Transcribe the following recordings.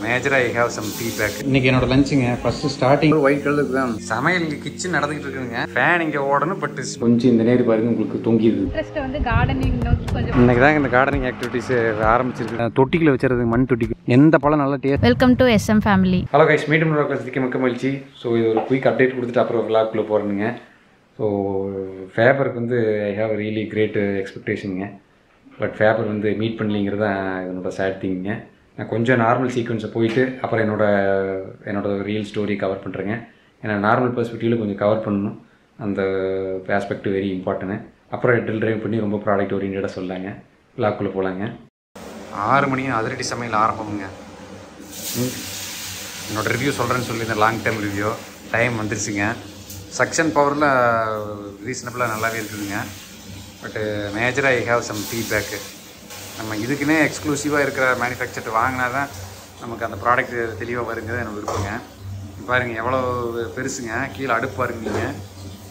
மேஜரா I have some feedback. இன்னைக்கு என்னோட லஞ்சுங்க first starting white கலருக்கு தான் சமையல் இங்கே கிச்சன் நடந்துகிட்டு இருக்குங்க. ஃபேன் இங்கே ஓடணும். பட் கொஞ்சம் இந்த நேரம் பாருங்க உங்களுக்கு தொங்கிடுது. இன்ட்ரெஸ்ட் வந்து கார்டனிங் நோக்கி கொஞ்சம் இன்னைக்கு தான் இந்த கார்டனிங் ஆக்டிவிட்டிஸ் ஆரம்பிச்சிருக்கு. தொட்டிக்குள்ள வச்சுறது மண் தொட்டிக்கு எந்த பழம் நல்லா taste. Welcome to SM family. Hello guys, மீண்டும் உட்காந்துக்கு மிக்க மகிழ்ச்சி. ஸோ இது ஒரு குயிக் அப்டேட் கொடுத்துட்டு அப்புறம் விளாக்குள்ளே போகிறேனுங்க. ஸோ ஃபேபருக்கு வந்து ஐ ஹாவ் ரியலி கிரேட் எக்ஸ்பெக்டேஷனுங்க. பட் ஃபேபர் வந்து மீட் பண்ணலிங்கிறது தான் என்னோட சேட் திங்குங்க. நான் கொஞ்சம் நார்மல் சீக்வன்ஸை போயிட்டு அப்புறம் என்னோட ரியல் ஸ்டோரி கவர் பண்ணுறேங்க. ஏன்னா நார்மல் பெர்ஸ்பெக்டிவில் கொஞ்சம் கவர் பண்ணணும். அந்த ஆஸ்பெக்ட் வெரி இம்பார்ட்டன்ட். அப்புறம் ட்ரில் ட்ரைவ் பண்ணி ரொம்ப ப்ராடக்ட் ஓரியன்டாக சொல்லாங்க. விளாக்குள்ளே போகலாங்க. 6 மணி அதிரடி சமையல் ஆரம்பமுங்க. என்னோட ரிவ்யூ சொல்கிறேன்னு சொல்லி இந்த லாங் டைம் ரிவ்யூ டைம் வந்துருச்சுங்க. சக்ஷன் பவரில் ரீசனபிளாக நல்லாவே இருக்குதுங்க. பட்டு மேஜராக ஐ ஹேவ் சம் ஃபீட்பேக்கு. நம்ம இதுக்குன்னே எக்ஸ்க்ளூசிவாக இருக்கிற மேனுஃபேக்சர் வாங்கினா தான் நமக்கு அந்த ப்ராடக்ட் தெளிவாக வருங்கிறது எனக்கு விருப்பங்க. பாருங்கள் எவ்வளோ பெருசுங்க. கீழே அடுப்பு பாருங்க. நீங்கள்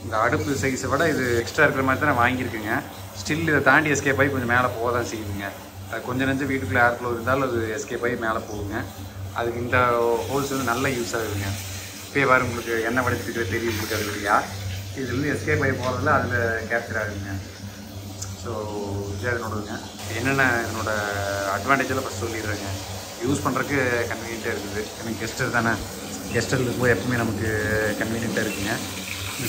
இந்த அடுப்பு சைஸை விட இது எக்ஸ்ட்ரா இருக்கிற மாதிரி தான் நான் வாங்கியிருக்குங்க. ஸ்டில் இதை தாண்டி எஸ்கேப் ஆகி கொஞ்சம் மேலே போக தான் செய்யுதுங்க. அது கொஞ்சம் நெஞ்சம் வீட்டுக்குள்ளே ஏர்ஃப்ளோ இருந்தாலும் அது எஸ்கேப் ஆகி மேலே போகுங்க. அதுக்கு இந்த ஹோல்ஸ் வந்து நல்ல யூஸ் ஆகுதுங்க. இப்போயே பாருங்க உங்களுக்கு எண்ணெய் வடிச்சிருக்கிற தெரியும் உங்களுக்கு அது இல்லையா. இதுலேருந்து எஸ்கேப் ஆகி போகிறதுல அதில் கேப்சர் ஆகுதுங்க. ஸோ இது அதனோடதுங்க. என்னென்ன இதனோட அட்வான்டேஜெல்லாம் ஃபஸ்ட் சொல்லிடுறேங்க. யூஸ் பண்ணுறதுக்கு கன்வீனியண்ட்டாக இருக்குது. எனக்கு கெஸ்டர் தானே, கெஸ்டர் இருக்கும்போது எப்பவுமே நமக்கு கன்வீனியண்ட்டாக இருக்குதுங்க.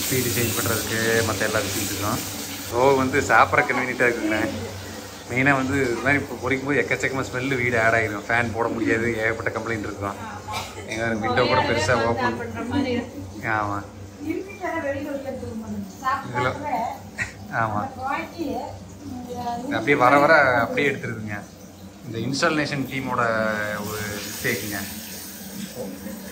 ஸ்பீடு சேஞ்ச் பண்ணுறதுக்கு மற்ற எல்லா விஷயத்துக்கும். ஸோ வந்து சாப்பிட்ற கன்வீனியண்ட்டாக இருக்குதுங்க. மெயினாக வந்து இது மாதிரி இப்போ பொறிக்கும் போது எக்கச்சக்கமாக ஸ்மெல்லு வீடு ஆட் ஆகிடும். ஃபேன் போட முடியாது, ஏகப்பட்ட கம்ப்ளைண்ட் இருக்கும். எங்கள் விண்டோ கூட பெருசாக ஓப்பன். ஆமாம் இதில் ஆமாம் அப்படியே வர வர அப்படியே எடுத்துருதுங்க. இந்த இன்ஸ்டாலேஷன் டீமோட ஒரு மிஸ்டேக்குங்க.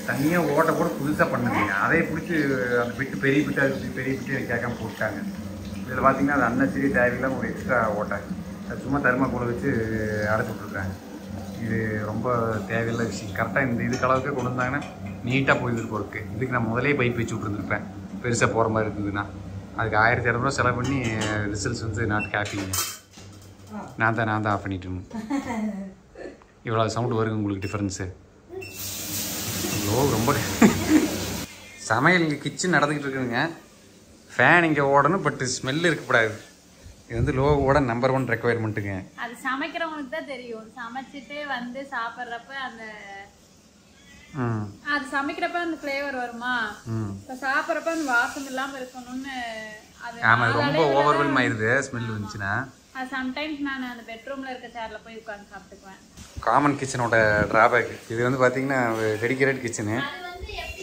தனியாக ஓட்டை கூட புதுசாக பண்ணுதுங்க. அதே பிடிச்சி அந்த பிட்டு பெரிய பிட்டு அது பெரிய பிட்டு எனக்கு கேட்காம போட்டாங்க. இதில் பார்த்தீங்கன்னா அது அன்னசரி தேவையில்லாம ஒரு எக்ஸ்ட்ரா ஓட்டை அது சும்மா தர்மாக்கோலை வச்சு அடைச்சி விட்ருக்காங்க. இது ரொம்ப தேவையில்லை விஷயம். கரெக்டாக இந்த இதுக்கு அளவுக்கு கொண்டு வந்தாங்கன்னா நீட்டாக போயிருக்கு ஒர்க்கு. இதுக்கு நான் முதலே பைப் வச்சு விட்ருந்துருப்பேன். பெருசாக போகிற மாதிரி இருந்ததுன்னா அதுக்கு 1200 செலவு பண்ணி ரிசல்ட்ஸ் வந்து நாட் ஹாப்பிங்க. நான் தான் ஆஃப் பண்ணிட்டேன். இவ்வளோ சவுண்டு வருங்க உங்களுக்கு டிஃப்ரென்ஸு. ரொம்ப சமையல் இங்கே கிச்சன் நடந்துக்கிட்டு இருக்குதுங்க. ஃபேன் இங்கே ஓடணும். பட் ஸ்மெல் இருக்கக்கூடாது. இது வந்து லோவோட நம்பர் 1 ரெக்குவயர்மெண்ட்டுங்க. அது சமைக்கிறவங்களுக்கு தான் தெரியும். சமைச்சிட்டு வந்து சாப்பிட்றப்ப அந்த அது சமைக்கிறப்ப அந்த ஃப்ளேவர் வருமா, இப்போ சாப்பிட்றப்ப அந்த வாசம் இல்லாமல் இருக்கணும்னு அது. ஆமாம், ரொம்ப ஓவர்வெல்ம் ஆயிடுது ஸ்மெல் வந்துச்சுன்னா. அது சம்டைம்ஸ் நான் அந்த பெட்ரூமில் இருக்க சேரில் போய் உட்காந்து சாப்பிட்டுக்குவேன். காமன் கிச்சனோட ட்ராபேக் இது வந்து பார்த்தீங்கன்னா டெடிக்கேட்டட் கிச்சனு.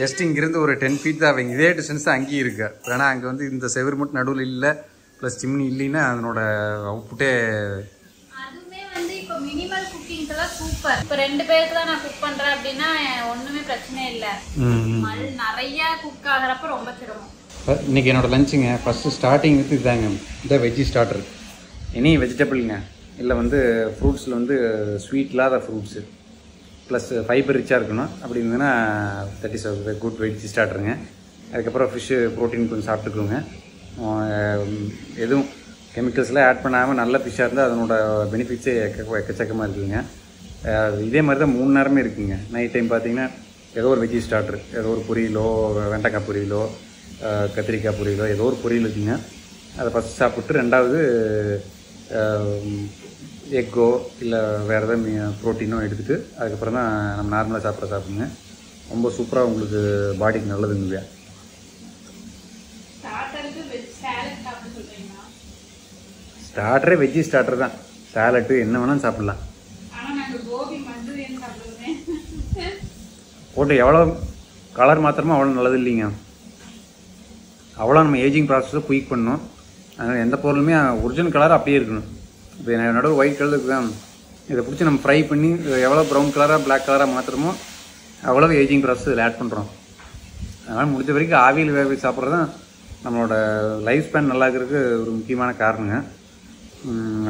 ஜஸ்ட் இங்கேருந்து ஒரு 10 feet தான் அவங்க. இதே டிஸ்டன்ஸ் தான் அங்கேயும் இருக்குது. ஏன்னா அங்கே வந்து இந்த செவர் மட்டும் நடுவில் இல்லை, ப்ளஸ் சிம்னி இல்லைன்னா அதனோட அவுட்புட்டே. அதுவுமே வந்து இப்போ மினிமல் குக்கிங்ஸ் எல்லாம் சூப்பர். இப்போ 2 பேருக்கு தான் நான் குக் பண்ணுறேன் அப்படின்னா ஒன்றுமே பிரச்சனை இல்லை. நிறைய குக் ஆகிறப்ப ரொம்ப சிரமம். இன்னைக்கு என்னோட லஞ்சுங்க ஃபர்ஸ்ட் ஸ்டார்டிங் வித் இதாங்க. இந்த வெஜ்ஜி ஸ்டார்டர். எனி வெஜிடபிள்ங்க இல்லை வந்து ஃப்ரூட்ஸில் வந்து ஸ்வீட் இல்லாத ஃப்ரூட்ஸு ப்ளஸ் ஃபைபர் ரிச்சாக இருக்கணும். அப்படி இருந்ததுன்னா தட் இஸ் குட் வெஜ்ஜி ஸ்டார்டருங்க. அதுக்கப்புறம் ஃபிஷ்ஷு ப்ரோட்டீன் கொஞ்சம் சாப்பிட்டுக்குவோங்க. எதுவும் கெமிக்கல்ஸ்லாம் ஆட் பண்ணாமல் நல்ல ஃபிஷ்ஷாக இருந்தால் அதனோட பெனிஃபிட்ஸே எக்கச்சக்கமாக இருக்குதுங்க. இதே மாதிரி தான் 3 நேரமே இருக்குதுங்க. நைட் டைம் பார்த்தீங்கன்னா ஏதோ ஒரு வெஜ்ஜி ஸ்டார்டர், ஏதோ ஒரு பொரியலோ, வெண்டைக்காய் பொரியலோ, கத்திரிக்காய் பொரியலோ, ஏதோ ஒரு பொரியல் இருக்குங்க. அதை ஃபஸ்ட் சாப்பிட்டு ரெண்டாவது எக்கோ இல்லை வேறு ஏதாவது ப்ரோட்டீனோ எடுத்துகிட்டு அதுக்கப்புறம் தான் நம்ம நார்மலாக சாப்பிடுங்க. ரொம்ப சூப்பராக உங்களுக்கு பாடிக்கு நல்லதுங்க. ஸ்டார்டரே வெஜ்ஜி ஸ்டார்டர் தான். சாலட்டு என்ன வேணாலும் சாப்பிட்லாம். போட்டு எவ்வளோ கலர் மாத்திரமோ அவ்வளோ நல்லது இல்லைங்க. அவ்வளோ நம்ம ஏஜிங் ப்ராசஸை குயிக் பண்ணணும். அதனால் எந்த பொருளுமே ஒரிஜினல் கலர் அப்படியே இருக்கணும். இப்போ என்னோட ஒயிட் கலருக்கு தான் இதை பிடிச்சி நம்ம ஃப்ரை பண்ணி எவ்வளோ ப்ரௌன் கலராக பிளாக் கலராக மாத்திரமோ அவ்வளோ ஏஜிங் ப்ராசஸ் இதில் ஆட் பண்ணுறோம். அதனால் முடிஞ்ச வரைக்கும் ஆவியில் வேக வச்சு சாப்பிட்றது தான் நம்மளோட லைஃப் ஸ்பேன் நல்லா இருக்கிறதுக்கு ஒரு முக்கியமான காரணங்க.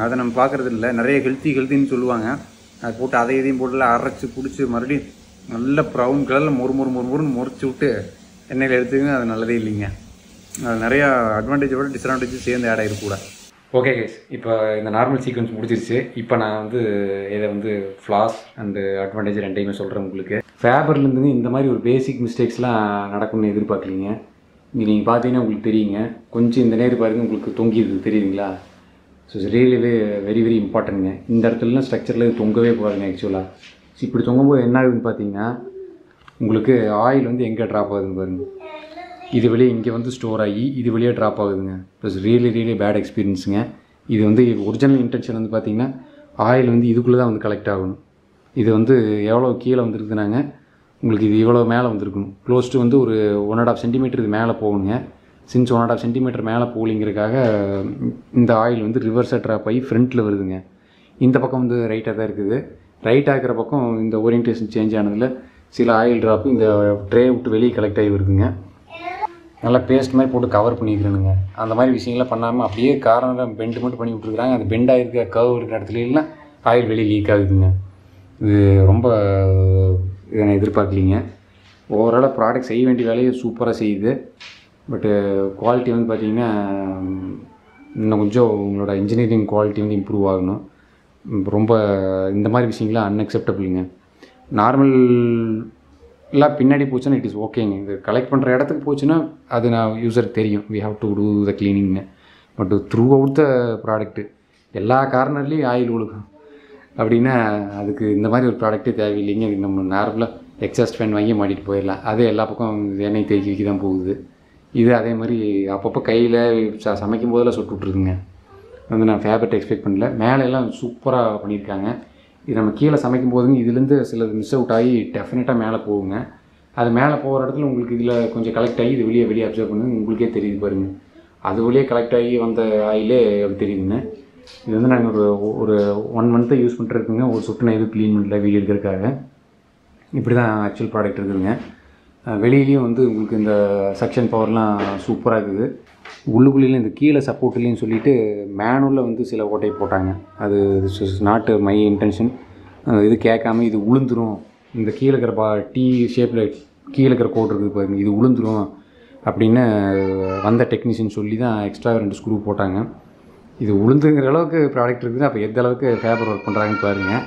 அதை நம்ம பார்க்குறது இல்லை. நிறைய ஹெல்த்தின்னு சொல்லுவாங்க. அதை போட்டு அதை இதையும் போட்டு அரைச்சி பிடிச்சி மறுபடியும் நல்ல ப்ரௌன் கலரில் மொறுன்னு முறிச்சு விட்டு எண்ணெயில் எடுத்துங்க. அது நல்லதே இல்லைங்க. அது நிறையா அட்வான்டேஜை விட டிஸ்அட்வான்டேஜ் சேர்ந்து ஆட் ஆகிருக்கூட. ஓகே கைஸ், இப்போ இந்த நார்மல் சீக்வன்ஸ் முடிஞ்சிருச்சு. இப்போ நான் வந்து இதை வந்து ஃப்ளாஸ் அண்டு அட்வான்டேஜ் ரெண்டையுமே சொல்கிறேன் உங்களுக்கு. ஃபேபர்லேருந்து இந்த மாதிரி ஒரு பேசிக் மிஸ்டேக்ஸ்லாம் நடக்கும்னு எதிர்பார்க்கலீங்க. இங்கே நீங்கள் பார்த்தீங்கன்னா உங்களுக்கு தெரியுங்க, கொஞ்சம் இந்த நேரம் பாருங்கள் உங்களுக்கு தொங்கிடுது தெரியுதுங்களா? ஸோ ரியலி வெரி வெரி இம்பார்ட்டன்ட்ங்க. இந்த இடத்துலலாம் ஸ்ட்ரக்சரில் தொங்கவே போகாதுங்க ஆக்சுவலாக. ஸோ இப்படி தொங்கும்போது என்ன ஆகுதுன்னு பார்த்தீங்கன்னா உங்களுக்கு ஆயில் வந்து எங்கே ட்ராப் ஆகுதுன்னு பாருங்கள். இது வெளியே இங்கே வந்து ஸ்டோர் ஆகி இது வெளியே ட்ராப் ஆகுதுங்க. ப்ளஸ் ரியலி பேட் எக்ஸ்பீரியன்ஸுங்க. இது வந்து ஒரிஜினல் இன்டென்ஷன் வந்து பார்த்திங்கன்னா ஆயில் வந்து இதுக்குள்ளே தான் வந்து கலெக்ட் ஆகணும். இது வந்து எவ்வளோ கீழே வந்துருக்குனாங்க உங்களுக்கு இது இவ்வளோ மேலே வந்துருக்கணும். க்ளோஸ் டு வந்து ஒரு 1.5 சென்டிமீட்டர் இது மேலே போகணுங்க. சின்ஸ் 1.5 சென்டிமீட்டர் மேலே போகலிங்கிறதுக்காக இந்த ஆயில் வந்து ரிவர்ஸாக ட்ராப் ஆகி ஃப்ரண்ட்டில் வருதுங்க. இந்த பக்கம் வந்து ரைட்டாக தான் இருக்குது. ரைட்டாக இருக்கிற பக்கம் இந்த ஓரியன்டேஷன் சேஞ்ச் ஆனதில் சில ஆயில் ட்ராப்பு இந்த ட்ரே விட்டு வெளியே கலெக்ட் ஆகி வருதுங்க. நல்லா பேஸ்ட் மாதிரி போட்டு கவர் பண்ணிக்கிறேனுங்க. அந்த மாதிரி விஷயங்கள்லாம் பண்ணாமல் அப்படியே கார்னராக பெண்டு மட்டும் பண்ணி விட்ருக்குறாங்க. அந்த பெண்டாக இருக்க கர்வ் இருக்கிற இடத்துலலாம் ஆயில் வெளியே லீக் ஆகுதுங்க. இது ரொம்ப இதை நான் எதிர்பார்க்கலிங்க. ஓவராலாக ப்ராடக்ட் செய்ய வேண்டிய வேலையை சூப்பராக செய்யுது. பட்டு குவாலிட்டி வந்து பார்த்திங்கன்னா இன்னும் கொஞ்சம் உங்களோட இன்ஜினியரிங் குவாலிட்டி வந்து இம்ப்ரூவ் ஆகணும். ரொம்ப இந்த மாதிரி விஷயங்கள்லாம் அன்அக்செப்டபிளுங்க. நார்மல் எல்லாம் பின்னாடி போச்சுன்னா இட் இஸ் ஓகேங்க. இது கலெக்ட் பண்ணுற இடத்துக்கு போச்சுன்னா அது நான் யூஸருக்கு தெரியும், we have to do the க்ளீனிங்னு. But throughout the product எல்லா கார்னர்லேயும் ஆயில் ஒழுகும் அப்படின்னா அதுக்கு இந்த மாதிரி ஒரு ப்ராடக்ட்டே தேவையில்லைங்க. அது நம்ம நார்மலாக எக்ஸாஸ்ட் ஃபேன் வாங்கி மாட்டிட்டு போயிடலாம். அதே எல்லா பக்கம் எண்ணெய் தேக்கி தான் போகுது. இது அதே மாதிரி அப்பப்போ கையில் சமைக்கும் போதெல்லாம் சுட்டு விட்ருக்குங்க. வந்து நான் ஃபேபர்ட் எக்ஸ்பெக்ட் பண்ணல. மேலே எல்லாம் சூப்பராக பண்ணியிருக்காங்க. இது நம்ம கீழே சமைக்கும் போதுங்க இதுலேருந்து சிலது மிஸ் அவுட் ஆகி டெஃபினட்டாக மேலே போகுங்க. அது மேலே போகிற இடத்துல உங்களுக்கு இதில் கொஞ்சம் கலெக்ட் ஆகி இது வெளியே அப்சர்வ் பண்ணுங்க, உங்களுக்கே தெரியுது பாருங்கள். அது வெளியே கலெக்ட் ஆகி வந்த ஆயிலே அப்படி தெரியுதுங்க. இது வந்து நாங்கள் ஒரு 1 மந்த்தை யூஸ் பண்ணிட்டுருக்குங்க. ஒரு சுட்டு நான் எதுவும் க்ளீன் பண்ணல வீடியோ எடுக்கிறதுக்காக. இப்படி தான் ஆக்சுவல் ப்ராடக்ட் இருக்குதுங்க. வெளியிலையும் வந்து உங்களுக்கு இந்த செக்ஷன் பவர்லாம் சூப்பராக இருக்குது. உள்ளுக்குள்ளேயும் இந்த கீழே சப்போர்ட்லேயும் சொல்லிவிட்டு மேனுவலில் வந்து சில ஓட்டை போட்டாங்க. அது நாட் மை இன்டென்ஷன். இது கேட்காம இது உளுந்துரும், இந்த கீழே இருக்கிற டீ ஷேப்பில் கீழே இருக்கிற கோட் இருக்குது பாருங்கள், இது உளுந்துரும் அப்படின்னு வந்த டெக்னீஷியன் சொல்லி தான் எக்ஸ்ட்ரா 2 ஸ்க்ரூ போட்டாங்க. இது உளுந்துங்கிற அளவுக்கு ப்ராடக்ட் இருக்குது. அப்போ எந்த அளவுக்கு ஃபேபர் ஒர்க் பண்ணுறாங்கன்னு பாருங்கள்.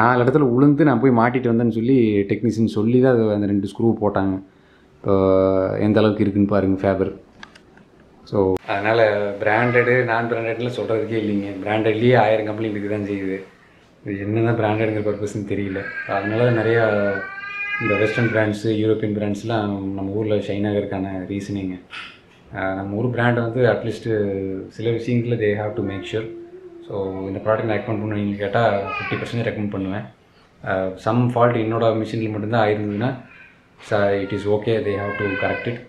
4 இடத்துல உளுந்து நான் போய் மாட்டிட்டு வந்தேன்னு சொல்லி டெக்னீஷியன் சொல்லி தான் அது அந்த 2 ஸ்க்ரூ போட்டாங்க. இப்போ எந்த அளவுக்கு இருக்குதுன்னு பாருங்கள் ஃபேபர். ஸோ அதனால் பிராண்டடு நான் பிராண்டட்லாம் சொல்கிறதுக்கே இல்லைங்க. பிராண்டட்லேயே 1000 கம்பெனி இதுக்கு தான் செய்யுது. இது என்ன தான் பிராண்டடுங்கிற பர்பஸ்ன்னு தெரியல. அதனால நிறையா இந்த வெஸ்டர்ன் பிராண்ட்ஸு யூரோப்பியன் பிராண்ட்ஸ்லாம் நம்ம ஊரில் ஷைன் ஆகிறதுக்கான ரீசனிங்க. நம்ம ஊர் பிராண்ட் வந்து அட்லீஸ்ட்டு சில விஷயங்களில் they have to make sure. So இந்த ப்ராடக்ட் நான் ரெக்கமெண்ட் பண்ணுவீங்க கேட்டால் 50% ரெக்கமெண்ட் பண்ணுவேன். சம் ஃபால்ட் என்னோடய மிஷினில் மட்டும்தான் ஆயிருந்ததுன்னா it is okay, they have to correct it.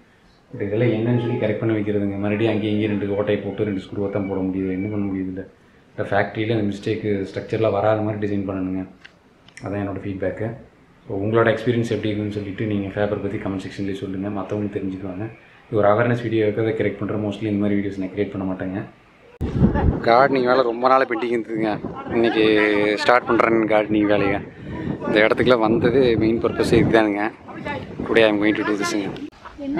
But இதெல்லாம் என்னன்னு சொல்லி கரெக்ட் பண்ணி வைக்கிறதுங்க. மறுபடியும் அங்கேயும் இங்கேயும் 2 ஓட்டை போட்டு 2 ஸ்க்ரூவை தான் போட முடியுது. என்ன பண்ண முடியுது இல்லை. இந்த ஃபேக்ட்ரியில் இந்த மிஸ்டேக்கு ஸ்ட்ரக்சரில் வராத மாதிரி டிசைன் பண்ணணுங்க. அதான் என்னோடய ஃபீட்பேக்கு. ஸோ உங்களோட எக்ஸ்பீரியன்ஸ் எப்படி இருக்குன்னு சொல்லிவிட்டு நீங்கள் ஃபேபர் பற்றி கமெண்ட் செக்ஷன்லேயே சொல்லுங்கள், மற்றவங்களுக்கு தெரிஞ்சுக்குவாங்க. இது ஒரு அவேர்னஸ் வீடியோ இருக்கிறத கரெக்ட் பண்ணுற மோஸ்ட்லி இந்த மாதிரி வீடியோஸ் நான் கிரியேட் பண்ண மாட்டேங்க. கார்டனிங் வேலை ரொம்ப நாள் பெண்டிங் இருந்ததுங்க. இன்றைக்கி ஸ்டார்ட் பண்ணுறேன்னு கார்டனிங் வேலையை. இந்த இடத்துக்குலாம் வந்தது மெயின் பர்பஸ் இதுதானுங்க. Today I am going to do திஸ்ங்க.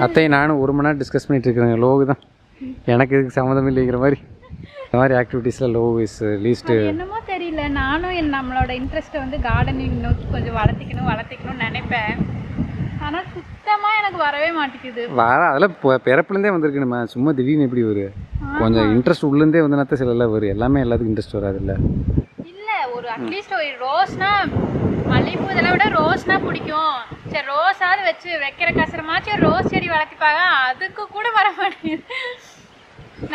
அத்தை நானும் 1 மணி நேரம் டிஸ்கஸ் பண்ணிகிட்டு இருக்கிறேங்க. லோகு தான் எனக்கு இதுக்கு சம்மந்தம் இல்லைங்கிற மாதிரி இந்த மாதிரி ஆக்டிவிட்டீஸில் லோ இஸ் லீஸ்ட்டு என்னமோ தெரியல. நானும் நம்மளோட இன்ட்ரெஸ்ட்டை வந்து கார்டனிங் நோக்கி கொஞ்சம் வளர்த்திக்கணும்னு நினைப்பேன். ஆனால் சுத்தமாக எனக்கு வரவே மாட்டேங்குது. அதெல்லாம் பிறப்புலேருந்தே வந்திருக்கு. நம்ம சும்மா திடீர்னு எப்படி வரும், கொஞ்சம் இன்ட்ரெஸ்ட் உள்ளேருந்தே வந்தனாத்தான் சில எல்லாம் வரும். எல்லாமே எல்லாத்துக்கும் இன்ட்ரெஸ்ட் வராது இல்லை. ஒரு அட்லீஸ்ட் ஒரு ரோஸ்னா, மல்லிகைப்பூ இதெல்லாம் விட ரோஸ்னா பிடிக்கும். சரி ரோஸாவது வைக்கிற கசரமாச்சும் ரோஸ் செடி வளர்த்திப்பாங்க, அதுக்கு கூட வர மாட்டேங்குது.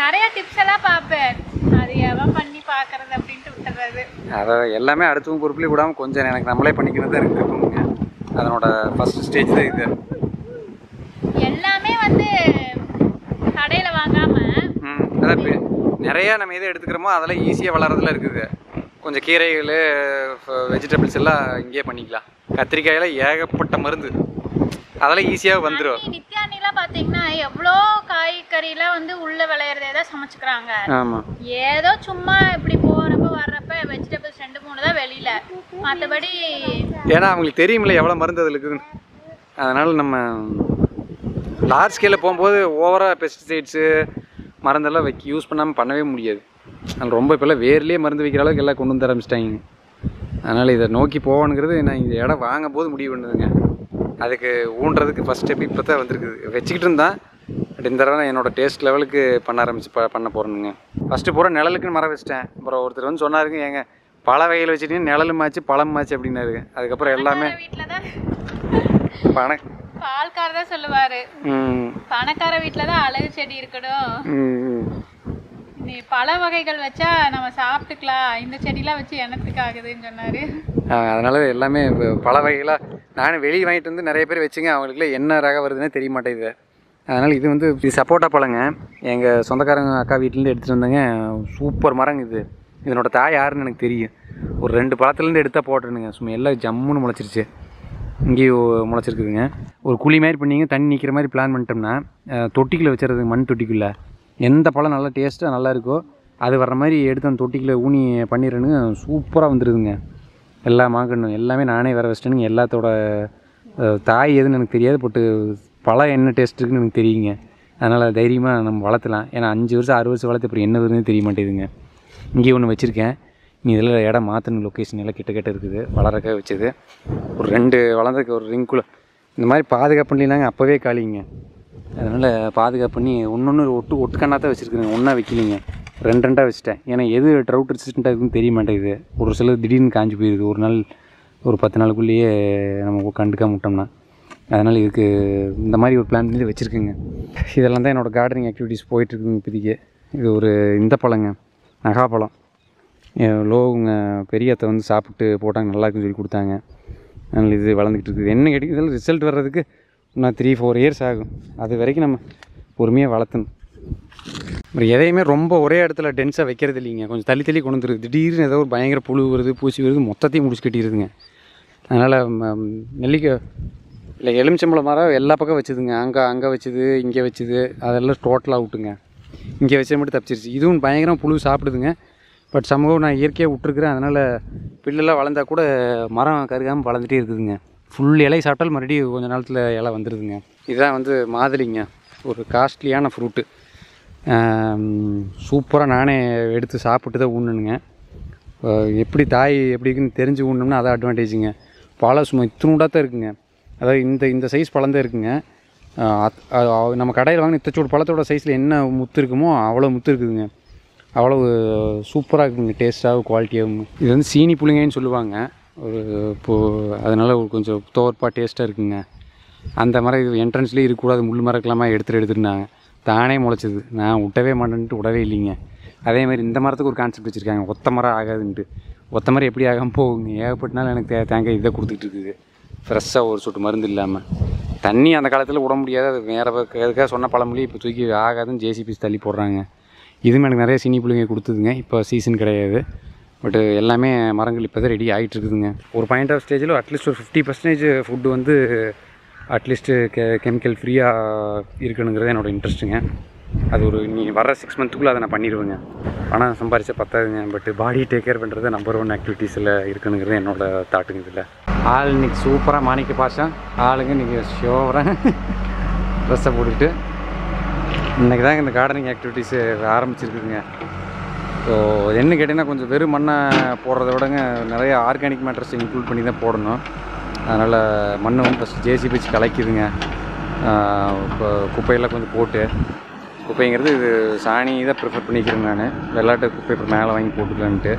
நிறைய டிப்ஸ் எல்லாம் பார்ப்பேன், அது எவன் பண்ணி பார்க்கறது அப்படின்ட்டு விட்டுறது. அதை எல்லாமே அடுத்தவங்க பொறுப்புலேயே விடாமல் கொஞ்சம் எனக்கு நம்மளே பண்ணிக்கிறது தான் இருக்குங்க. அதனோட ஃபர்ஸ்ட் ஸ்டேஜ் தான் இது. எல்லாமே வந்து கடையில் வாங்காமல் அதான் நிறையா நம்ம எதை எடுத்துக்கிறோமோ அதெல்லாம் ஈஸியாக வளர்றதுல இருக்குது. கொஞ்சம் கீரைகள் வெஜிடபிள்ஸ் எல்லாம் இங்கேயே பண்ணிக்கலாம். கத்திரிக்காயெல்லாம் ஏகப்பட்ட மருந்து, அதெல்லாம் ஈஸியாக வந்துடும். நித்யானிலாம் பார்த்தீங்கன்னா எவ்வளோ காய்கறிலாம் வந்து உள்ள விளையிறதே தான் சமைச்சுக்கிறாங்க. ஆமாம், ஏதோ சும்மா இப்படி போகிறப்ப வர்றப்ப வெஜிடபிள்ஸ் 2-3 தான் வெளியில், மற்றபடி ஏன்னா அவங்களுக்கு தெரியுமில்ல எவ்வளோ மருந்து அதில் இருக்குதுன்னு. அதனால் நம்ம லார்ஜ் ஸ்கேலில் போகும்போது ஓவராக பெஸ்டிசைட்ஸு மருந்தெல்லாம் யூஸ் பண்ணாமல் பண்ணவே முடியாது. அதனால் ரொம்ப இப்போல்லாம் வேர்லேயே மருந்து வைக்கிற அளவுக்கு எல்லாம் கொண்டு வந்து ஆரம்பிச்சிட்டாங்க. அதனால் இதை நோக்கி போகணுங்கிறது நான் இந்த இடம் வாங்கும் போது முடிவு பண்ணுதுங்க. அதுக்கு ஊன்றதுக்கு ஃபஸ்ட் ஸ்டெப் இப்போ தான் வந்திருக்குது. வச்சுக்கிட்டு இருந்தால் பட் இந்த தடவை என்னோடய டேஸ்ட் லெவலுக்கு பண்ண போகிறேனுங்க. ஃபஸ்ட்டு பூரா நிழலுக்குன்னு மரம் வச்சிட்டேன். அப்புறம் ஒருத்தர் வந்து சொன்னாருங்க, ஏங்க பல வகையில் வச்சுட்டீங்கன்னா நிழலும் ஆச்சு பழம் ஆச்சு அப்படின்னாருங்க. அதுக்கப்புறம் எல்லாமே பால்காரர் தான் சொல்லுவாரு, பணக்கார வீட்டில் தான் அழகு செடி இருக்கணும், நீ பல வகைகள் வச்சா நம்ம சாப்பிட்டுக்கலாம், இந்த செடிலாம் வச்சு என்னத்துக்கு ஆகுதுன்னு சொன்னார். அதனால எல்லாமே பல வகைகளாக நானும் வெளியே வாங்கிட்டு வந்து நிறைய பேர் வச்சுங்க. அவங்களுக்குள்ள என்ன ரகம் வருதுன்னே தெரிய மாட்டேங்குது. அதனால் இது வந்து சப்போட்டா பழங்க. எங்கள் சொந்தக்காரங்க அக்கா வீட்டிலேருந்து எடுத்துகிட்டு வந்தாங்க. சூப்பர் மரங்க இது. இதனோட தாய் யாருன்னு எனக்கு தெரியும். ஒரு 2 பழத்துலேருந்து எடுத்தால் போட்டுருணுங்க. சும்மா எல்லாம் ஜம்முன்னு முளைச்சிருச்சு. இங்கேயும் முளைச்சிருக்குதுங்க. ஒரு குழி மாதிரி பண்ணிங்க, தண்ணி நிற்கிற மாதிரி பிளான் பண்ணிட்டோம்னா தொட்டிக்குள்ளே வச்சுறது, மண் தொட்டிக்குள்ளே எந்த பழம் நல்லா டேஸ்ட்டாக நல்லா இருக்கோ அது வர்ற மாதிரி எடுத்து அந்த தொட்டிக்குள்ளே ஊனி பண்ணிடுறேனுங்க. சூப்பராக வந்துடுதுங்க. எல்லா மாங்கன்னும் எல்லாமே நானே வேறு வச்சிட்டேனுங்க. எல்லாத்தோட தாய் எதுன்னு எனக்கு தெரியாது, பட்டு பழம் என்ன டேஸ்ட் இருக்குன்னு எனக்கு தெரியுங்க. அதனால் தைரியமாக நம்ம வளர்த்தலாம். ஏன்னா 5 வருஷம் 6 வருஷம் வளர்த்து அப்புறம் என்ன வருதுன்னு தெரிய மாட்டேங்குதுங்க. இங்கேயே ஒன்று வச்சுருக்கேன். நீ இதில் இடம் மாற்றணும், லொக்கேஷன் எல்லாம் கிட்ட இருக்குது. வளரக்க வச்சது ஒரு 2 வளர்ந்துருக்கு. ஒரு ரிங்குள்ளே இந்த மாதிரி பாதுகாப்பு பண்ணலினாங்க அப்போவே காலிங்க. அதனால் பாதுகாப்பு பண்ணி ஒன்று ஒட்டுக்கண்ணா தான் வச்சுருக்குறேங்க. ஒன்றா வைக்கலிங்க, 2 வச்சுட்டேன். ஏன்னா எது ட்ரவுட் ரெசிஸ்டண்ட்டாக இருக்குன்னு தெரிய மாட்டேங்குது. ஒரு சிலர் திடீர்னு காஞ்சி போயிடுது. ஒரு நாள் ஒரு 10 நாளுக்குள்ளேயே நம்ம கண்டுக்காம விட்டோம்னா. அதனால் இதுக்கு இந்த மாதிரி ஒரு பிளான் பண்ணி வச்சுருக்குங்க. இதெல்லாம் தான் என்னோடய கார்டனிங் ஆக்டிவிட்டீஸ் போயிட்டுருக்குங்க இப்போதைக்கு. இது ஒரு இந்த பழங்க, நகாப்பழம். லோவுங்க பெரியத்தை வந்து சாப்பிட்டு போட்டாங்க, நல்லா இருக்குன்னு சொல்லி கொடுத்தாங்க. அதனால் இது வளர்ந்துக்கிட்டு இருக்குது. என்ன கேட்டிங்க, இதில் ரிசல்ட் வர்றதுக்கு இன்னும் 3-4 இயர்ஸ் ஆகும். அது வரைக்கும் நம்ம பொறுமையாக வளர்த்தணும். அப்புறம் எதையுமே ரொம்ப ஒரே இடத்துல டென்ஸாக வைக்கிறது இல்லைங்க. கொஞ்சம் தள்ளி கொண்டு வந்துருது. திடீர்னு ஏதோ ஒரு பயங்கர புழு வருது, பூச்சி வருது, மொத்தத்தையும் முடிச்சு கட்டிடுதுங்க. அதனால் நெல்லிக்காய் இல்லை எலுமிச்சம்பழம் மரம் எல்லா பக்கம் வச்சுதுங்க. அங்கே வச்சுது, இங்கே வச்சுது, அதெல்லாம் டோட்டலாக விட்டுங்க. இங்கே வச்சது மட்டும் தப்பிச்சிருச்சு. இதுவும் பயங்கரம் புழு சாப்பிடுதுங்க. பட் சமூகம் நான் இயற்கையாக விட்டுருக்குறேன். அதனால் பில்லெல்லாம் வளர்ந்தால் கூட மரம் கருகாமல் வளர்ந்துட்டே இருக்குதுங்க. ஃபுல் இலை சாப்பிட்டாலும் மறுபடியும் கொஞ்சம் நேரத்தில் இலை வந்துடுதுங்க. இதுதான் வந்து மாதுளைங்க, ஒரு காஸ்ட்லியான ஃப்ரூட்டு. சூப்பராக நானே எடுத்து சாப்பிட்டு தான் ஊனணுங்க. எப்படி தாய் எப்படி இருக்குன்னு தெரிஞ்சு ஊனணும்னா அதான் அட்வான்டேஜுங்க. பழம் சும்மா இத்தினூடாக தான் இருக்குங்க. அதாவது இந்த சைஸ் பழம் தான் இருக்குங்க. நம்ம கடையில் வாங்கின இத்தச்சோடு பழத்தோட சைஸில் என்ன முத்து இருக்குமோ அவ்வளோ முத்து இருக்குதுங்க. அவ்வளவு சூப்பராக இருக்குங்க, டேஸ்ட்டாகவும் குவாலிட்டியாகவும். இது வந்து சீனி புளிங்கன்னு சொல்லுவாங்க. இப்போது அதனால் கொஞ்சம் தோற்பாக டேஸ்ட்டாக இருக்குங்க. அந்த மரம் இது என்ட்ரன்ஸ்லேயே இருக்கக்கூடாது, முள் மரக்கலாமா எடுத்துருந்தாங்க. தானே முளைச்சிது. நான் விட்டவே மாட்டேன்ட்டு விடவே இல்லைங்க. அதே மாதிரி இந்த மரத்துக்கு ஒரு கான்செப்ட் வச்சுருக்காங்க, ஒத்த மரம் ஆகாதுன்ட்டு. ஒத்த மரம் எப்படி ஆகாமல் போகுங்க. ஏகப்பட்டனால எனக்கு தேங்காய் இதை கொடுத்துட்டு இருக்குது, ஃப்ரெஷ்ஷாக ஒரு சொட்டு மருந்து இல்லாமல். தண்ணி அந்த காலத்தில் விட முடியாது. அது வேறு எதுக்காக சொன்ன பழமொழி இப்போ தூக்கி ஆகாதுன்னு ஜேசிபிஸ் தள்ளி போடுறாங்க. இதுவும் எனக்கு நிறைய சீனி புளிங்க கொடுத்துதுங்க. இப்போ சீசன் கிடையாது, பட் எல்லாமே மரங்கள் இப்போ தான் ரெடி ஆகிட்டு இருக்குதுங்க. ஒரு பாயிண்ட் ஆஃப் ஸ்டேஜில் அட்லீஸ்ட் ஒரு 50% ஃபுட்டு வந்து அட்லீஸ்ட்டு கெமிக்கல் ஃப்ரீயாக இருக்கணுங்கிறது என்னோடய இன்ட்ரெஸ்ட்டுங்க. அது ஒரு வர 6 மந்த்துக்குள்ளே அதை நான் பண்ணிடுவேங்க. பணம் சம்பாரிச்சா பத்தாதுங்க, பட் பாடி டேக் கேர் பண்ணுறது நம்பர் 1 ஆக்டிவிட்டீஸில் இருக்கணுங்கிறது என்னோடய தாட்டுங்க. இதில் ஆள் இன்றைக்கி சூப்பராக மாணிக்க பாஷா ஆளுங்க இன்றைக்கி ஷோவராக ட்ரெஸ்ஸை போட்டுக்கிட்டு இன்றைக்கி தாங்க இந்த கார்டனிங் ஆக்டிவிட்டீஸு ஆரம்பிச்சிருக்குதுங்க. ஸோ என்ன கேட்டிங்கன்னா கொஞ்சம் வெறும் மண்ணை போடுறத விடங்க நிறைய ஆர்கானிக் மேட்டர்ஸ் இன்க்ளூட் பண்ணி தான் போடணும். அதனால் மண்ணை வந்து ஃபஸ்ட்டு ஜேசிபி வச்சு கலைக்குதுங்க. இப்போ குப்பையெல்லாம் கொஞ்சம் போட்டு, குப்பைங்கிறது இது சாணி தான் ப்ரிஃபர் பண்ணிக்கிறேன் நான். வெள்ளாட்டு குப்பை இப்போ மேலே வாங்கி போட்டுக்கலான்ட்டு.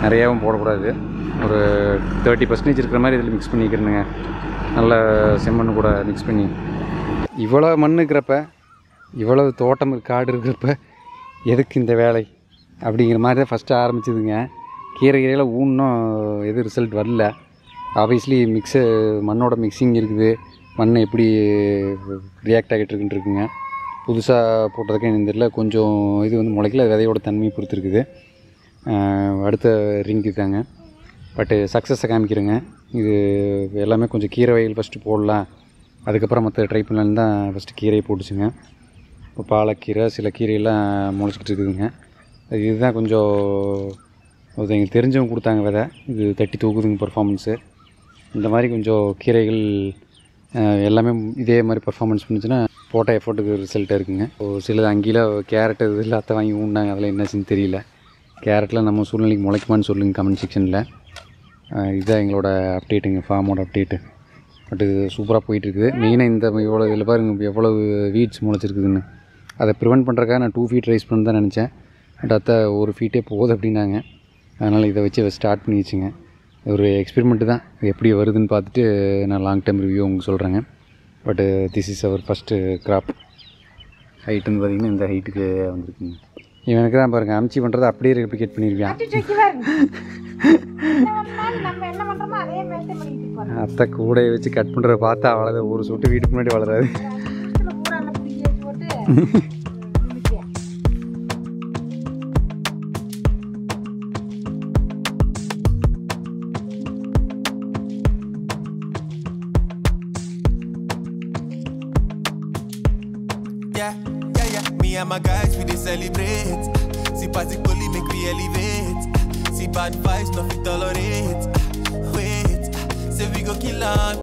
நிறையாவும் போடக்கூடாது, ஒரு 30% இருக்கிற மாதிரி இதில் மிக்ஸ் பண்ணிக்கிறேனுங்க. நல்ல செம்மண்ணு கூட மிக்ஸ் பண்ணி. இவ்வளோ மண் இருக்கிறப்ப, இவ்வளவு தோட்டம் காடு இருக்கிறப்ப எதுக்கு இந்த வேலை அப்படிங்கிற மாதிரி தான் ஃபஸ்ட்டு ஆரம்பிச்சிதுங்க. கீரையில் ஊன்னும் எதுவும் ரிசல்ட் வரல. ஆப்வியஸ்லி மண்ணோட மிக்சிங் இருக்குது, மண் எப்படி ரியாக்ட் ஆகிட்டு இருக்குன்னு புதுசாக போட்டதுக்கு எனக்கு தெரியல. கொஞ்சம் இது வந்து முளைக்கல, விதையோட தன்மையை பொறுத்து இருக்குது. அடுத்த ரிங்கு தாங்க, பட்டு சக்ஸஸை காமிக்கிறேங்க. இது எல்லாமே கொஞ்சம் கீரை வகைகள் ஃபஸ்ட்டு போடலாம், அதுக்கப்புறம் மற்ற ட்ரை பண்ணலான்னு தான் ஃபஸ்ட்டு கீரையை போட்டுச்சுங்க. இப்போ பாலக்கீரை சில கீரையெல்லாம் முளைச்சிக்கிட்டு இருக்குதுங்க. இதுதான் கொஞ்சம் எங்களுக்கு தெரிஞ்சவங்க கொடுத்தாங்க விதை. இது தட்டி தூக்குதுங்க பர்ஃபார்மன்ஸு. இந்த மாதிரி கொஞ்சம் கீரைகள் எல்லாமே இதே மாதிரி பர்ஃபார்மன்ஸ் பண்ணிச்சுன்னா போட்ட எஃபோர்ட்டுக்கு ரிசல்ட்டாக இருக்குங்க. சிலது அங்கேயில கேரட் இதில் அத்தை வாங்கி ஊண்டாங்க, அதில் என்னச்சுன்னு தெரியல. கேரட்டில் நம்ம சூழ்நிலைக்கு முளைக்குமான்னு சொல்லுங்கள் கமெண்ட் செக்ஷனில். இதுதான் எங்களோட அப்டேட்டுங்க, ஃபார்மோட அப்டேட்டு. பட் இது சூப்பராக போயிட்டுருக்குது. மெயினாக இந்த இவ்வளோ இதில் பாருங்கள் எவ்வளவு வீட்ஸ் முளைச்சிருக்குதுன்னு. அதை ப்ரிவெண்ட் பண்ணுறக்காக நான் 2 feet ரைஸ் பண்ணு தான் நினச்சேன். பட் அத்தை 1 feet போகுது அப்படின்னாங்க. அதனால் இதை வச்சு ஸ்டார்ட் பண்ணி வச்சுங்க. ஒரு எக்ஸ்பெரிமெண்ட்டு தான், இது எப்படி வருதுன்னு பார்த்துட்டு நான் லாங் டைம் ரிவ்யூ உங்களுக்கு சொல்கிறேங்க. But this is our first crop. ஹைட்டுன்னு பார்த்தீங்கன்னா இந்த ஹைட்டுக்கு வந்துருக்குங்க. இவனுக்கு தான் பாருங்கள் அமுச்சி பண்ணுறதை அப்படியே ரெப்ளிகேட் பண்ணியிருக்கான். அத்தை கூடையை வச்சு கட் பண்ணுறத பார்த்தா அவ்வளோதான், ஒரு சொட்டு வீட்டுக்கு முன்னாடி வளராது. Me and my guys, we dey celebrate. See party bully make we elevate. See bad vibes, nothing tolerate. Wait, say we go kill 'em.